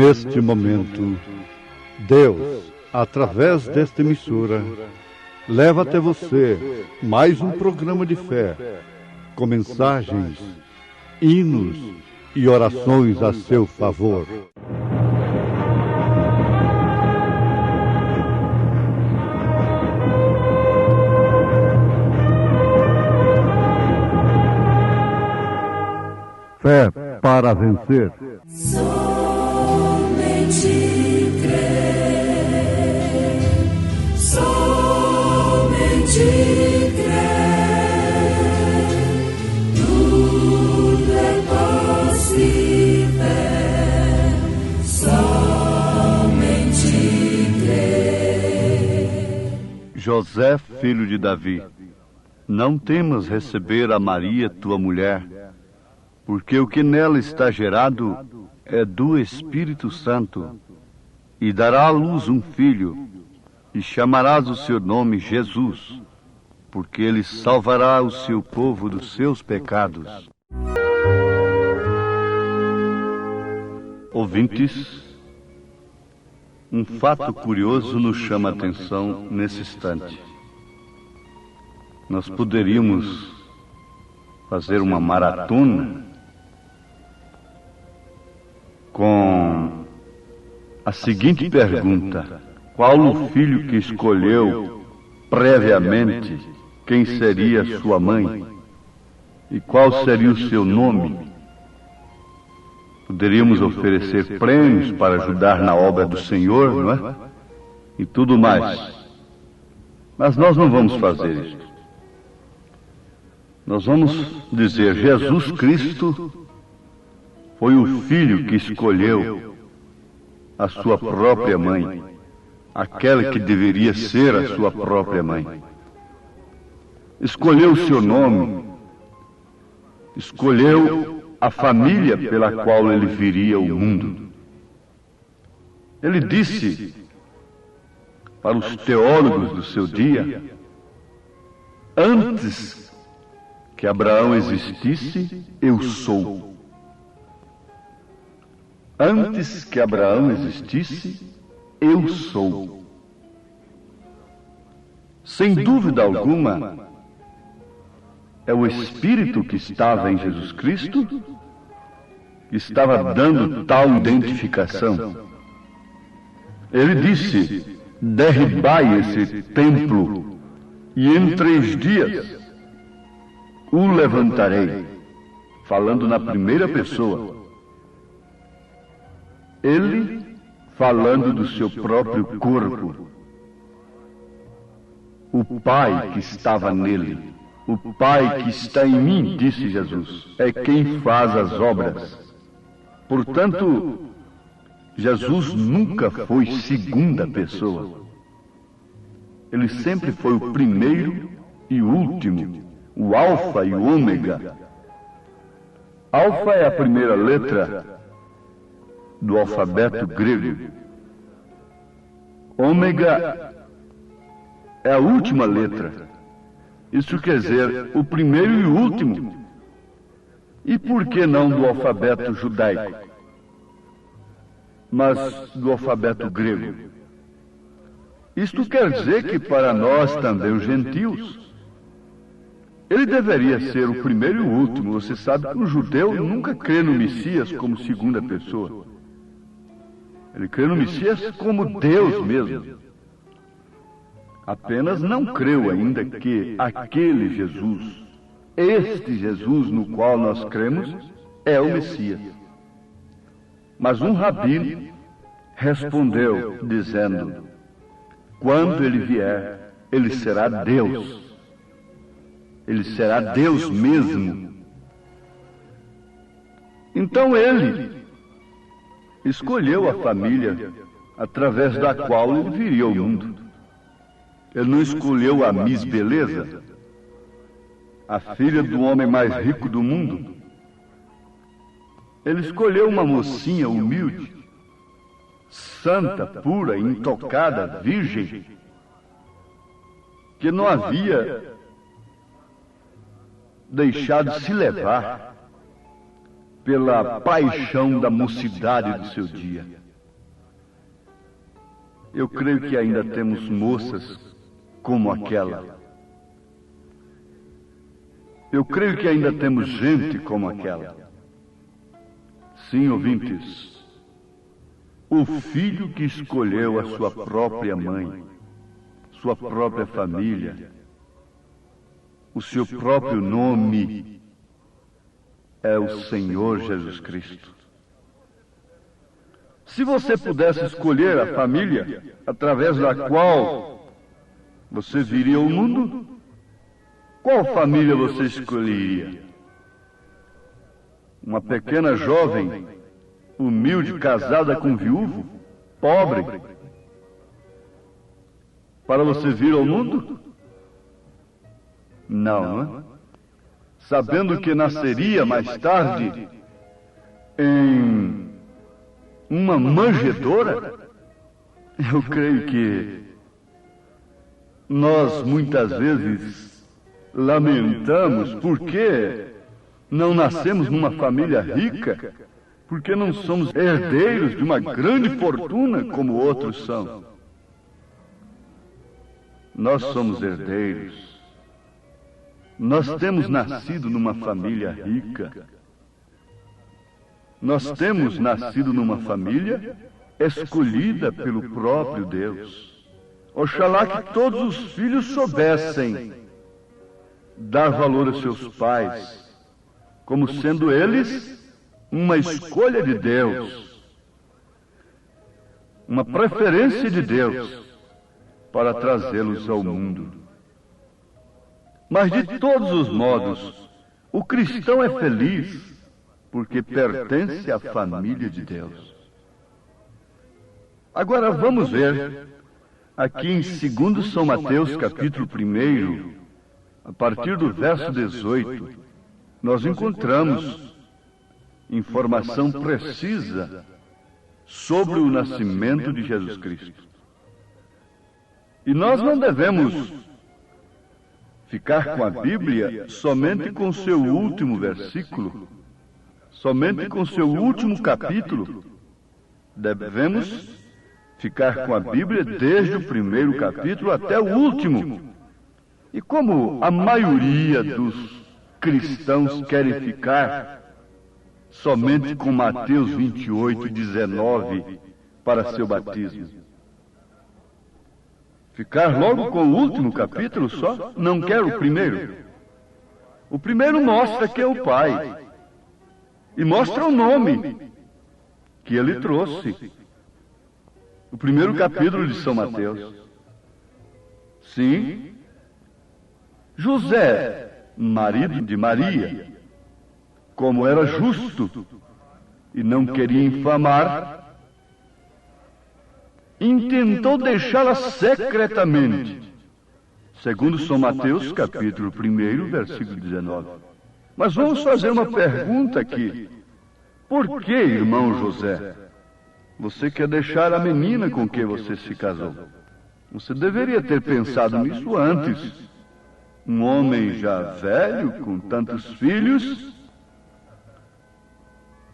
Neste momento, Deus, através desta emissora, leva até você mais um programa de fé, com mensagens, hinos e orações a seu favor. Fé para vencer. Somente crer, somente crer, tudo é possível, somente crer. José, filho de Davi, não temas receber a Maria, tua mulher, porque o que nela está gerado é do Espírito Santo, e dará à luz um filho, e chamarás o seu nome Jesus, porque ele salvará o seu povo dos seus pecados. Ouvintes, um fato curioso nos chama a atenção nesse instante. Nós poderíamos fazer uma maratona com a seguinte pergunta: qual o filho que escolheu previamente quem seria sua mãe e qual seria o seu nome? Poderíamos oferecer prêmios para ajudar na obra do Senhor, não é? E tudo mais. Mas nós não vamos fazer isso. Nós vamos dizer: Jesus Cristo foi o filho que escolheu a sua própria mãe, aquela que deveria ser a sua própria mãe. Escolheu o seu nome, escolheu a família pela qual ele viria ao mundo. Ele disse para os teólogos do seu dia: antes que Abraão existisse, eu sou. Antes que Abraão existisse, eu sou. Sem dúvida alguma, é o Espírito que estava em Jesus Cristo que estava dando tal identificação. Ele disse: derribai esse templo e em 3 dias o levantarei. Falando na primeira pessoa. Ele falando do seu próprio corpo. O Pai que estava nele, o Pai que está em mim, disse Jesus, é quem faz as obras. Portanto, Jesus nunca foi segunda pessoa. Ele sempre foi o primeiro e o último, o Alfa e o Ômega. Alfa é a primeira letra do alfabeto grego. Ômega é a última letra. Isso quer dizer o primeiro e o último. E por que não do alfabeto judaico, mas do alfabeto grego? Isto quer dizer que para nós também, os gentios, ele deveria ser o primeiro e o último. Você sabe que um judeu nunca crê no Messias como segunda pessoa. Ele crê no Messias como Deus mesmo. Apenas não creu ainda que aquele Jesus, este Jesus no qual nós cremos, é o Messias. Mas um rabino respondeu dizendo: quando ele vier, ele será Deus. Ele será Deus mesmo. Então ele escolheu a família através da qual ele viria ao mundo. Ele não escolheu a Miss Beleza, a filha do homem mais rico do mundo. Ele escolheu uma mocinha humilde, santa, pura, intocada, virgem, que não havia deixado se levar pela paixão da mocidade do seu dia. Eu creio que ainda temos moças como aquela. Eu creio que ainda temos gente como aquela. Sim, ouvintes, o filho que escolheu a sua própria mãe, sua própria família, o seu próprio nome, é o Senhor Jesus Cristo. Se você pudesse escolher a família através da qual você viria ao mundo, qual família você escolheria? Uma pequena jovem, humilde, casada com viúvo, pobre, para você vir ao mundo? Não, não é? Sabendo que nasceria mais tarde em uma manjedoura? Eu creio que nós muitas vezes lamentamos porque não nascemos numa família rica, porque não somos herdeiros de uma grande fortuna como outros são. Nós somos herdeiros. Nós temos nascido numa família rica. Nós temos nascido numa família escolhida pelo próprio Deus. Oxalá que todos os filhos soubessem dar valor aos seus pais, como sendo eles uma escolha de Deus, uma preferência de Deus para trazê-los ao mundo. Mas de todos os modos, o cristão é feliz porque pertence à família de Deus. Agora vamos ver aqui em 2 São Mateus, capítulo 1, a partir do verso 18, nós encontramos informação precisa sobre o nascimento de Jesus Cristo. E nós não devemos ficar com a Bíblia somente com seu último versículo, somente com seu último capítulo. Devemos ficar com a Bíblia desde o primeiro capítulo até o último. E como a maioria dos cristãos querem ficar somente com Mateus 28, 19 para seu batismo, ficar logo com o último capítulo só? Não quer o primeiro? O primeiro mostra que é o Pai. E mostra o nome que ele trouxe. O primeiro capítulo de São Mateus. Sim. José, marido de Maria, como era justo e não queria infamar, intentou deixá-la secretamente, segundo São Mateus, capítulo 1, versículo 19. Mas vamos fazer uma pergunta aqui. Por que, irmão José, você quer deixar a menina com quem você se casou? Você deveria ter pensado nisso antes. Um homem já velho, com tantos filhos,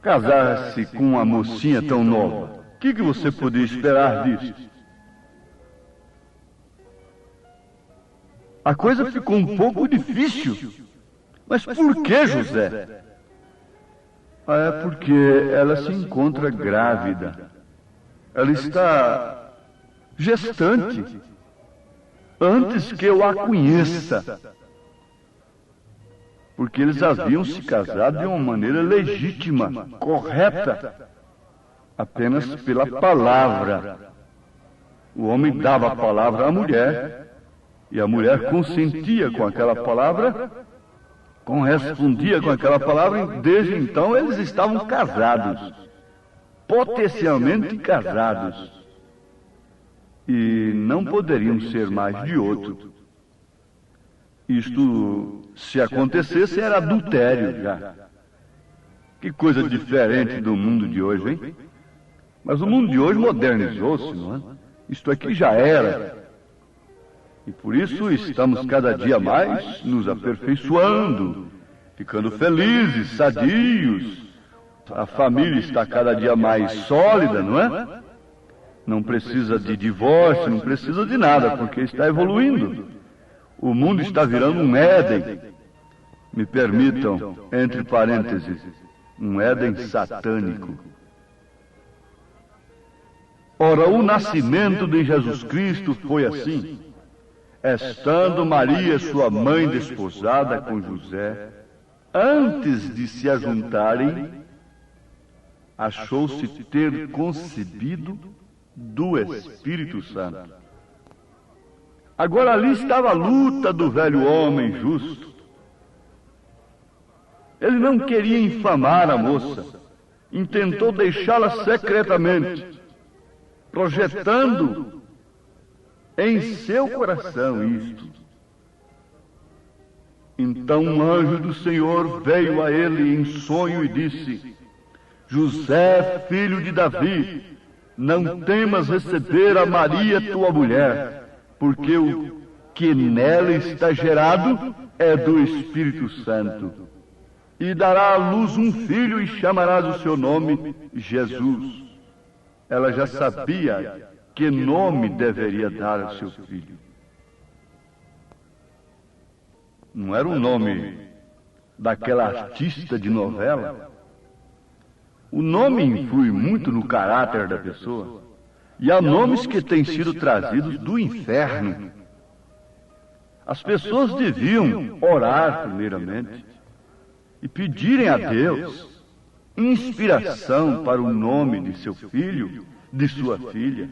casar-se com uma mocinha tão nova. O que você podia esperar disso? A coisa ficou um pouco difícil. Mas por que, José? É porque ela se encontra grávida. Ela está gestante. Antes que eu a conheça. Porque eles haviam se casado de uma maneira legítima, correta, apenas pela palavra. O homem dava a palavra à mulher, e a mulher consentia com aquela palavra, correspondia com aquela palavra, e desde então eles estavam casados, potencialmente casados. E não poderiam ser mais de outro. Isto, se acontecesse, era adultério já. Que coisa diferente do mundo de hoje, hein? Mas o mundo de hoje modernizou-se, não é? Isto aqui já era. E por isso estamos cada dia mais nos aperfeiçoando, ficando felizes, sadios. A família está cada dia mais sólida, não é? Não precisa de divórcio, não precisa de nada, porque está evoluindo. O mundo está virando um Éden. Me permitam, entre parênteses, um Éden satânico. Ora, o nascimento de Jesus Cristo foi assim. Estando Maria, sua mãe, desposada com José, antes de se ajuntarem, achou-se ter concebido do Espírito Santo. Agora ali estava a luta do velho homem justo. Ele não queria infamar a moça, intentou deixá-la secretamente, projetando em seu coração isto. Então um anjo do Senhor veio a ele em sonho e disse: José, filho de Davi, não temas receber a Maria, tua mulher, porque o que nela está gerado é do Espírito Santo. E dará à luz um filho e chamarás o seu nome Jesus. Ela já sabia que nome deveria dar ao seu filho. Não era o nome daquela artista de novela. O nome influi muito no caráter da pessoa. E há nomes que têm sido trazidos do inferno. As pessoas deviam orar primeiramente e pedirem a Deus inspiração para o nome de seu filho, de sua filha.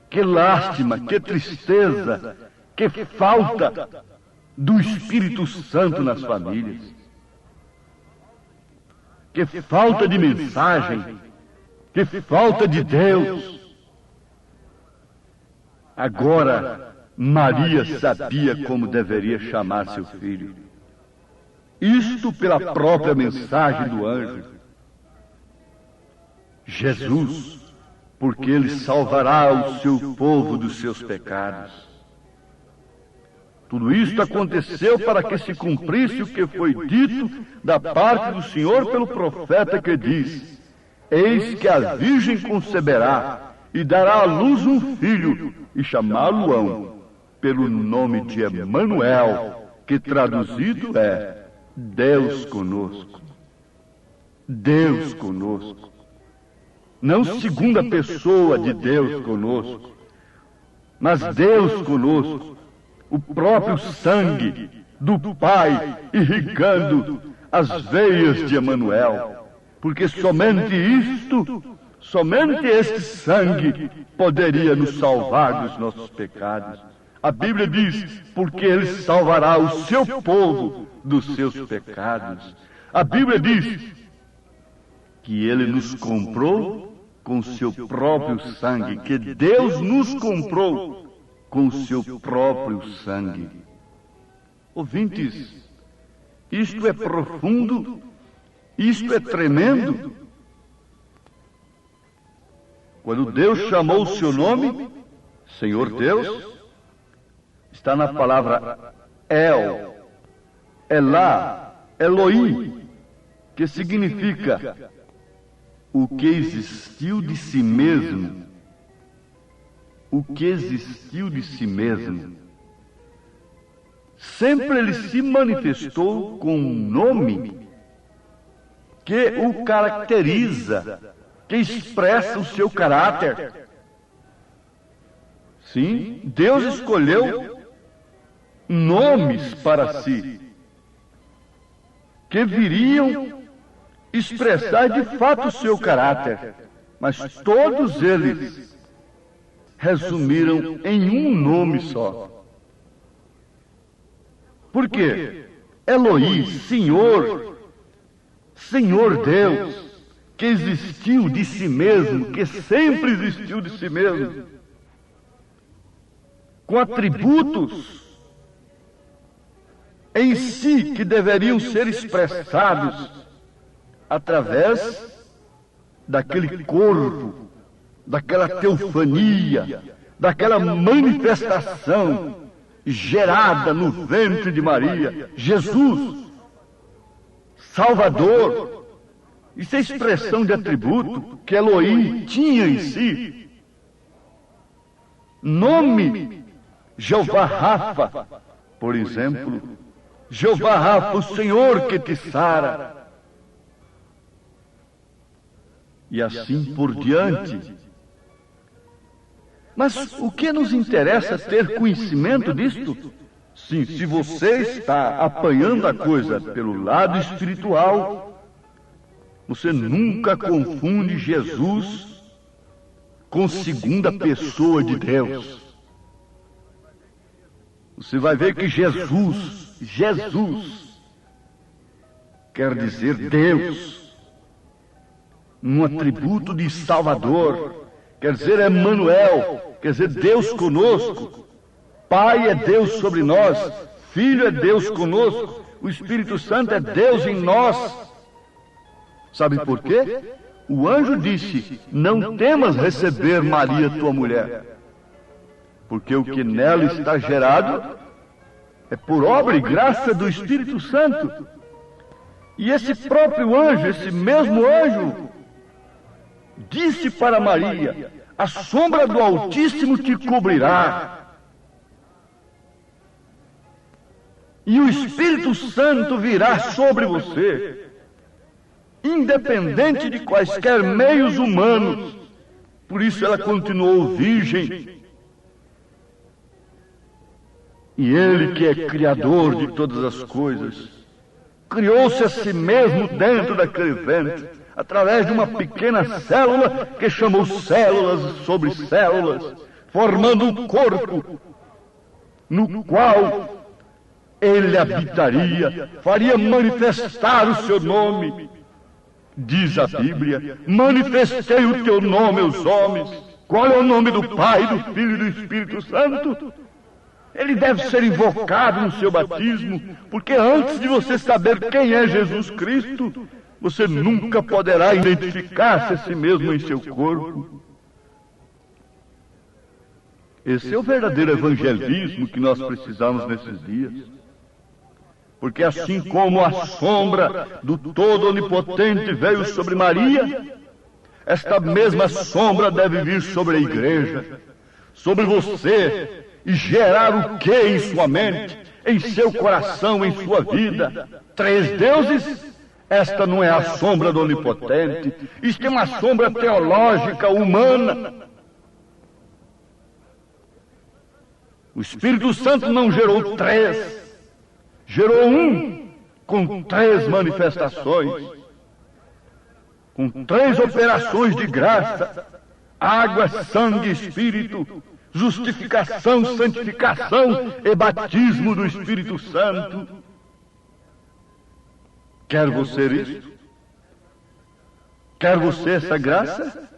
Que lástima, que tristeza, que falta do Espírito Santo nas famílias. Que falta de mensagem, que falta de Deus. Agora, Maria sabia como deveria chamar seu filho. Isto pela própria mensagem do anjo. Jesus, porque ele salvará o seu povo dos seus pecados. Tudo isto aconteceu para que se cumprisse o que foi dito da parte do Senhor pelo profeta que diz: Eis que a virgem conceberá e dará à luz um filho, e chamá-lo-ão pelo nome de Emanuel, que traduzido é Deus conosco. Deus conosco. Não segunda pessoa de Deus conosco, mas Deus conosco, o próprio sangue do Pai irrigando as veias de Emanuel, porque somente este sangue poderia nos salvar dos nossos pecados. A Bíblia diz: porque ele salvará o seu povo dos seus pecados. A Bíblia diz que ele nos comprou com seu próprio sangue, que Deus nos comprou com seu próprio sangue. Ouvintes, isto é profundo, isto é tremendo. Quando Deus chamou o seu nome, Senhor Deus, está na palavra El, Elá, Elohim, que significa o que existiu de si mesmo. O que existiu de si mesmo. Sempre ele se manifestou com um nome que o caracteriza, que expressa o seu caráter. Sim, Deus escolheu nomes para si, que viriam expressar de fato o seu caráter, mas todos eles resumiram em um nome só. Por quê? Elohim, Senhor, Senhor Deus, que existiu de si mesmo, que sempre existiu de si mesmo, com atributos em si que deveriam ser expressados através daquele corpo, daquela teofania, daquela manifestação gerada no ventre de Maria, Jesus, Salvador, Isso é expressão de atributo que Elohim tinha em si. Nome Jeová Rafa, por exemplo. Jeová Rafa, o Senhor que te sara. E assim por diante. Mas o que nos interessa ter conhecimento disto? Sim, se você está apanhando a coisa pelo lado espiritual, você nunca confunde Jesus com segunda pessoa de Deus. Você vai ver que Jesus quer dizer Deus, um atributo de Salvador, quer dizer Emmanuel, quer dizer Deus conosco. Pai é Deus sobre nós, Filho é Deus conosco, o Espírito Santo é Deus em nós. Sabe por quê? O anjo disse: não temas receber Maria, tua mulher, porque o que nela está gerado é por obra e graça do Espírito Santo. E esse próprio anjo, esse mesmo anjo, disse para Maria: a sombra do Altíssimo te cobrirá, e o Espírito Santo virá sobre você, independente de quaisquer meios humanos. Por isso ela continuou virgem. E Ele, que é Criador de todas as coisas, criou-se a si mesmo dentro daquele ventre, através de uma pequena célula que chamou células sobre células, formando um corpo no qual Ele habitaria, faria manifestar o seu nome. Diz a Bíblia: manifestei o teu nome aos homens. Qual é o nome do Pai, do Filho e do Espírito Santo? Ele deve ser invocado no seu batismo, porque antes de você saber quem é Jesus Cristo, você nunca poderá identificar-se a si mesmo em seu corpo. Esse é o verdadeiro evangelismo que nós precisamos nesses dias. Porque assim como a sombra do Todo-Onipotente veio sobre Maria, esta mesma sombra deve vir sobre a igreja, sobre você, e gerar o que em sua mente, em seu coração, em sua vida? 3 deuses? Esta não é a sombra do Onipotente. Isto é uma sombra teológica, humana. O Espírito Santo não gerou 3, gerou um, com 3 manifestações, com 3 operações de graça: água, sangue, Espírito, justificação, santificação e batismo do Espírito Santo. Quer você isto? Quer você essa graça?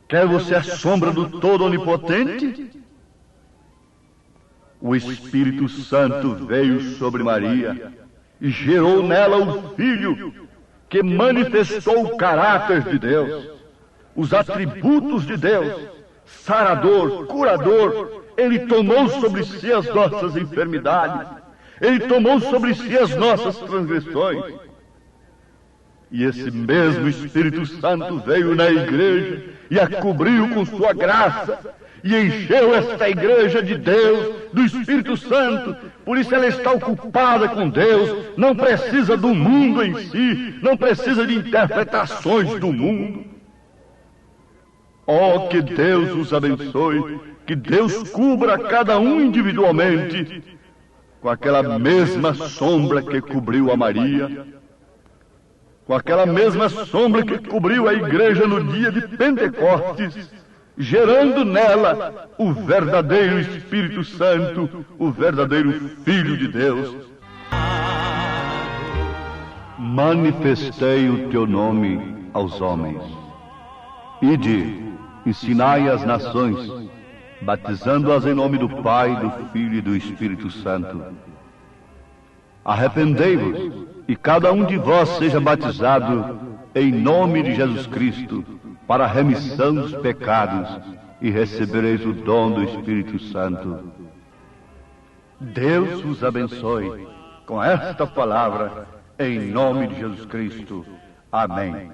Quer você a sombra do Todo-Onipotente? O Espírito Santo veio sobre Maria e gerou nela o Filho, que manifestou o caráter de Deus, os atributos de Deus. Sarador, curador. Ele tomou sobre si as nossas enfermidades, Ele tomou sobre si as nossas transgressões. E esse mesmo Espírito Santo veio na igreja e a cobriu com sua graça, e encheu esta igreja de Deus, do Espírito Santo. Por isso ela está ocupada com Deus, não precisa do mundo em si, não precisa de interpretações do mundo. Oh, que Deus os abençoe, que Deus cubra cada um individualmente com aquela mesma sombra que cobriu a Maria, com aquela mesma sombra que cobriu a igreja no dia de Pentecostes, gerando nela o verdadeiro Espírito Santo, o verdadeiro Filho de Deus. Manifestei o teu nome aos homens. Ide, ensinai as nações, batizando-as em nome do Pai, do Filho e do Espírito Santo. Arrependei-vos, e cada um de vós seja batizado em nome de Jesus Cristo, para a remissão dos pecados, e recebereis o dom do Espírito Santo. Deus vos abençoe com esta palavra, em nome de Jesus Cristo. Amém.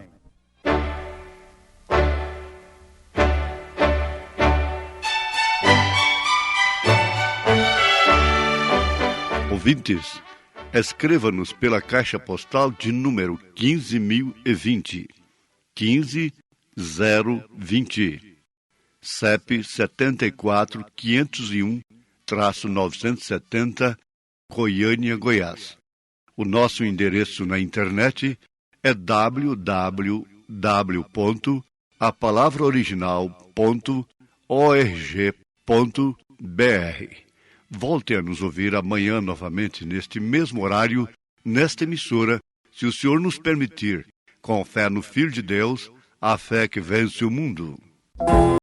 Ouvintes, escreva-nos pela caixa postal de número 15.020, 15020, CEP 74.501-970, Goiânia, Goiás. O nosso endereço na internet é www.apalavraoriginal.org.br. Volte a nos ouvir amanhã novamente, neste mesmo horário, nesta emissora, se o Senhor nos permitir, com fé no Filho de Deus, a fé que vence o mundo.